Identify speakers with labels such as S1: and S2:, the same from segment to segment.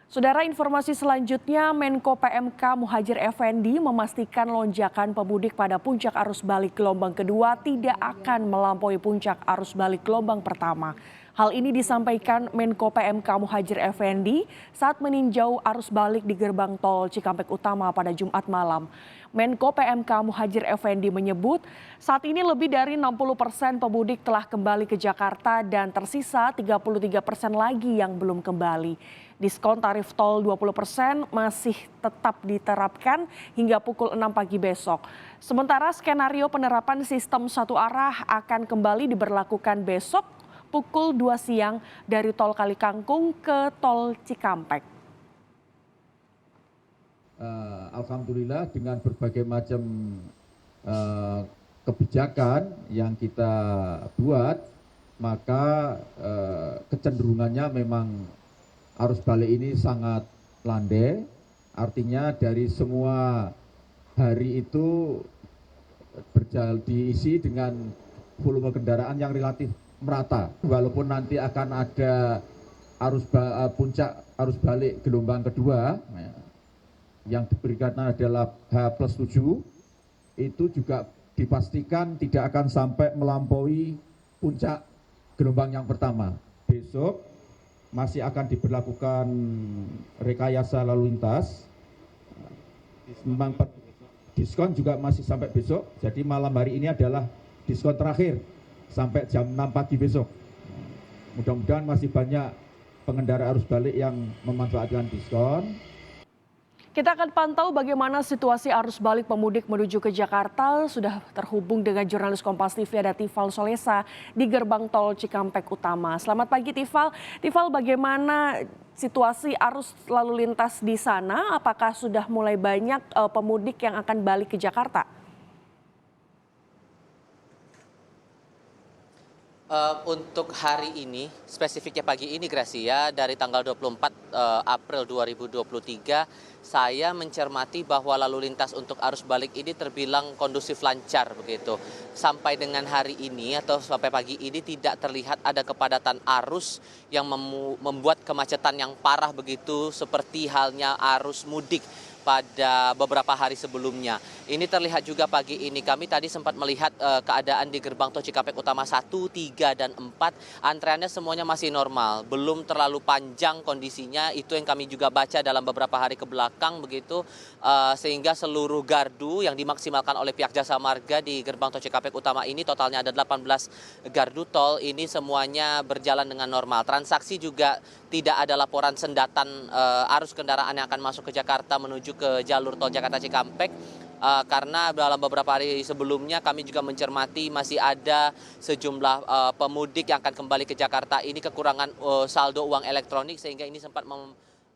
S1: Saudara, informasi selanjutnya, Menko PMK Muhadjir Effendi memastikan lonjakan pemudik pada puncak arus balik gelombang kedua tidak akan melampaui puncak arus balik gelombang pertama. Hal ini disampaikan Menko PMK Muhadjir Effendi saat meninjau arus balik di gerbang tol Cikampek Utama pada Jumat malam. Menko PMK Muhadjir Effendi menyebut saat ini lebih dari 60% pemudik telah kembali ke Jakarta dan tersisa 33% lagi yang belum kembali. Diskon tarif tol 20% masih tetap diterapkan hingga pukul 6 pagi besok. Sementara skenario penerapan sistem satu arah akan kembali diberlakukan besok pukul 2 siang dari tol Kalikangkung ke tol Cikampek.
S2: Alhamdulillah dengan berbagai macam kebijakan yang kita buat, maka kecenderungannya memang arus balik ini sangat landai, artinya dari semua hari itu diisi dengan volume kendaraan yang relatif merata. Walaupun nanti akan ada puncak arus balik gelombang kedua, yang diberikan adalah H+7, itu juga dipastikan tidak akan sampai melampaui puncak gelombang yang pertama. Besok masih akan diberlakukan rekayasa lalu lintas. Memang diskon juga masih sampai besok, jadi malam hari ini adalah diskon terakhir sampai jam 6 pagi besok. Mudah-mudahan masih banyak pengendara arus balik yang memanfaatkan diskon.
S1: Kita akan pantau bagaimana situasi arus balik pemudik menuju ke Jakarta. Sudah terhubung dengan jurnalis Kompas TV ada Tifal Solesa di gerbang tol Cikampek Utama. Selamat pagi Tifal. Tifal, bagaimana situasi arus lalu lintas di sana? Apakah sudah mulai banyak pemudik yang akan balik ke Jakarta?
S3: Untuk hari ini, spesifiknya pagi ini Gracia, dari tanggal 24 April 2023, saya mencermati bahwa lalu lintas untuk arus balik ini terbilang kondusif lancar begitu. Sampai dengan hari ini atau sampai pagi ini tidak terlihat ada kepadatan arus yang membuat kemacetan yang parah begitu seperti halnya arus mudik pada beberapa hari sebelumnya. Ini terlihat juga pagi ini. Kami tadi sempat melihat keadaan di gerbang tol Cikampek Utama 1, 3, dan 4. Antreannya semuanya masih normal. Belum terlalu panjang kondisinya. Itu yang kami juga baca dalam beberapa hari ke belakang begitu. Sehingga seluruh gardu yang dimaksimalkan oleh pihak Jasa Marga di gerbang tol Cikampek Utama ini totalnya ada 18 gardu tol. Ini semuanya berjalan dengan normal. Transaksi juga tidak ada laporan sendatan arus kendaraan yang akan masuk ke Jakarta menuju ke jalur tol Jakarta Cikampek, karena dalam beberapa hari sebelumnya kami juga mencermati masih ada sejumlah pemudik yang akan kembali ke Jakarta ini kekurangan saldo uang elektronik sehingga ini sempat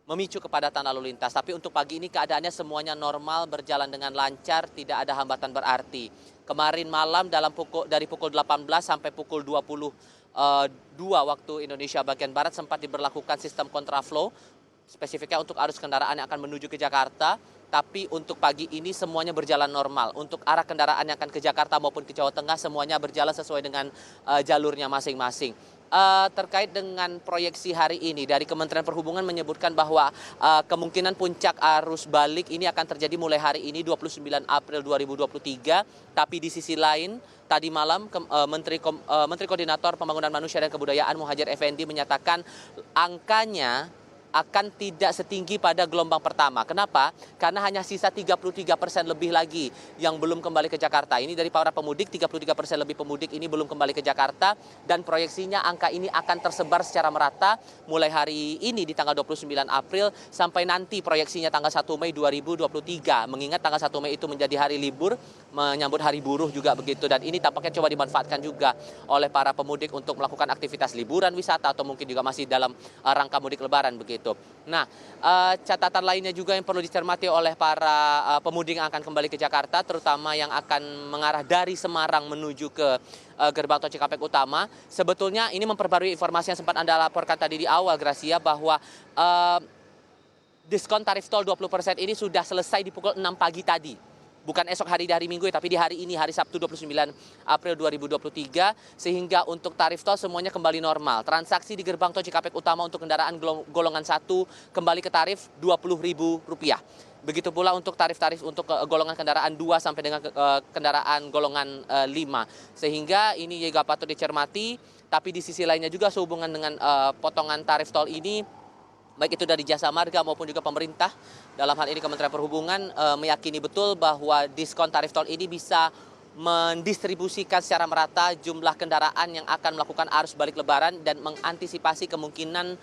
S3: memicu kepadatan lalu lintas. Tapi untuk pagi ini keadaannya semuanya normal, berjalan dengan lancar, tidak ada hambatan berarti. Kemarin malam dari pukul 18 sampai pukul 22 waktu Indonesia bagian Barat sempat diberlakukan sistem kontraflow, spesifiknya untuk arus kendaraan yang akan menuju ke Jakarta. Tapi untuk pagi ini semuanya berjalan normal. Untuk arah kendaraan yang akan ke Jakarta maupun ke Jawa Tengah semuanya berjalan sesuai dengan jalurnya masing-masing. Terkait dengan proyeksi hari ini dari Kementerian Perhubungan menyebutkan bahwa kemungkinan puncak arus balik ini akan terjadi mulai hari ini 29 April 2023. Tapi di sisi lain tadi malam Menteri Koordinator Pembangunan Manusia dan Kebudayaan Muhadjir Effendi menyatakan angkanya akan tidak setinggi pada gelombang pertama. Kenapa? Karena hanya sisa 33% lebih lagi yang belum kembali ke Jakarta. Ini dari para pemudik, 33% lebih pemudik ini belum kembali ke Jakarta. Dan proyeksinya angka ini akan tersebar secara merata mulai hari ini di tanggal 29 April sampai nanti proyeksinya tanggal 1 Mei 2023. Mengingat tanggal 1 Mei itu menjadi hari libur, menyambut hari buruh juga begitu. Dan ini tampaknya coba dimanfaatkan juga oleh para pemudik untuk melakukan aktivitas liburan, wisata, atau mungkin juga masih dalam rangka mudik lebaran begitu. Nah, catatan lainnya juga yang perlu dicermati oleh para pemudik yang akan kembali ke Jakarta, terutama yang akan mengarah dari Semarang menuju ke gerbang tol Cikampek Utama. Sebetulnya ini memperbarui informasi yang sempat Anda laporkan tadi di awal, Gracia, bahwa diskon tarif tol 20% ini sudah selesai di pukul 6 pagi tadi. bukan esok hari di hari Minggu ya, tapi di hari ini, hari Sabtu 29 April 2023, sehingga untuk tarif tol semuanya kembali normal. Transaksi di gerbang tol Cikampek Utama untuk kendaraan golongan 1 kembali ke tarif Rp20.000. Begitu pula untuk tarif-tarif untuk golongan kendaraan 2 sampai dengan kendaraan golongan 5. Sehingga ini juga patut dicermati, tapi di sisi lainnya juga sehubungan dengan potongan tarif tol ini, baik itu dari Jasa Marga maupun juga pemerintah, dalam hal ini Kementerian Perhubungan meyakini betul bahwa diskon tarif tol ini bisa mendistribusikan secara merata jumlah kendaraan yang akan melakukan arus balik lebaran dan mengantisipasi kemungkinan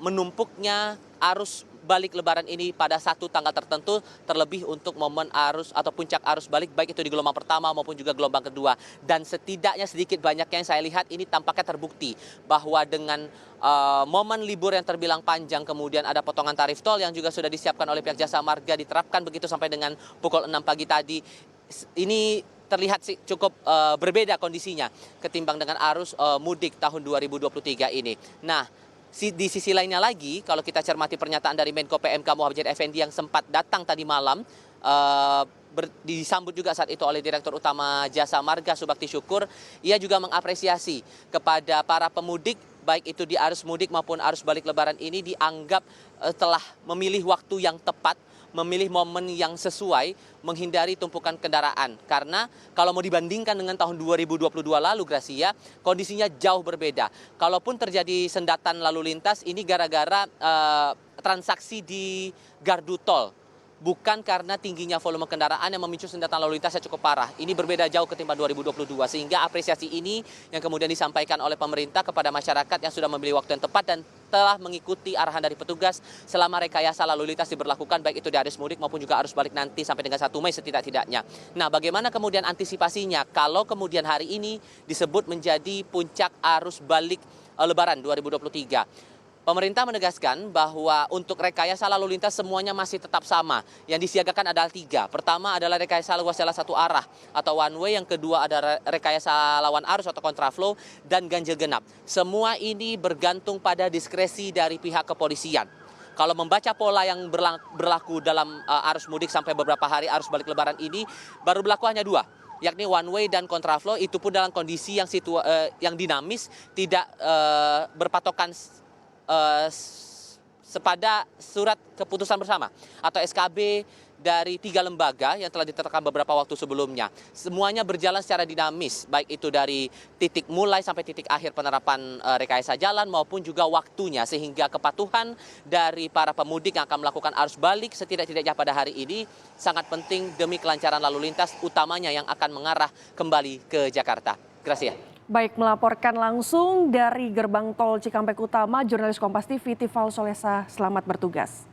S3: menumpuknya arus balik lebaran ini pada satu tanggal tertentu, terlebih untuk momen arus atau puncak arus balik baik itu di gelombang pertama maupun juga gelombang kedua. Dan setidaknya sedikit banyaknya yang saya lihat ini tampaknya terbukti bahwa dengan momen libur yang terbilang panjang, kemudian ada potongan tarif tol yang juga sudah disiapkan oleh pihak Jasa Marga, diterapkan begitu sampai dengan pukul 6 pagi tadi. Ini terlihat sih cukup berbeda kondisinya ketimbang dengan arus mudik tahun 2023 ini. Nah, di sisi lainnya lagi, kalau kita cermati pernyataan dari Menko PMK Muhadjir Effendi yang sempat datang tadi malam, disambut juga saat itu oleh Direktur Utama Jasa Marga Subakti Syukur, ia juga mengapresiasi kepada para pemudik, baik itu di arus mudik maupun arus balik lebaran ini dianggap telah memilih waktu yang tepat, memilih momen yang sesuai, menghindari tumpukan kendaraan. Karena kalau mau dibandingkan dengan tahun 2022 lalu, Gracia, kondisinya jauh berbeda. Kalaupun terjadi sendatan lalu lintas, ini gara-gara transaksi di gardu tol. Bukan karena tingginya volume kendaraan yang memicu sendatan lalu lintas yang cukup parah. Ini berbeda jauh ketimbang 2022. Sehingga apresiasi ini yang kemudian disampaikan oleh pemerintah kepada masyarakat yang sudah memilih waktu yang tepat dan telah mengikuti arahan dari petugas selama rekayasa lalu lintas diberlakukan baik itu di arus mudik maupun juga arus balik nanti sampai dengan 1 Mei setidak-tidaknya. Nah, bagaimana kemudian antisipasinya kalau kemudian hari ini disebut menjadi puncak arus balik Lebaran 2023? Pemerintah menegaskan bahwa untuk rekayasa lalu lintas semuanya masih tetap sama. Yang disiagakan adalah 3. Pertama adalah rekayasa luas jalan satu arah atau one way. Yang kedua adalah rekayasa lawan arus atau kontraflow dan ganjil genap. Semua ini bergantung pada diskresi dari pihak kepolisian. Kalau membaca pola yang berlaku dalam arus mudik sampai beberapa hari arus balik lebaran ini, baru berlaku hanya 2. Yakni one way dan kontraflow, itu pun dalam kondisi yang dinamis, tidak berpatokan sepada surat keputusan bersama atau SKB dari 3 lembaga yang telah ditetapkan beberapa waktu sebelumnya. Semuanya berjalan secara dinamis, baik itu dari titik mulai sampai titik akhir penerapan rekayasa jalan maupun juga waktunya, sehingga kepatuhan dari para pemudik yang akan melakukan arus balik setidak-tidaknya pada hari ini sangat penting demi kelancaran lalu lintas, utamanya yang akan mengarah kembali ke Jakarta. Gracia.
S1: Baik, melaporkan langsung dari gerbang tol Cikampek Utama, jurnalis Kompas TV Tifal Solesa, selamat bertugas.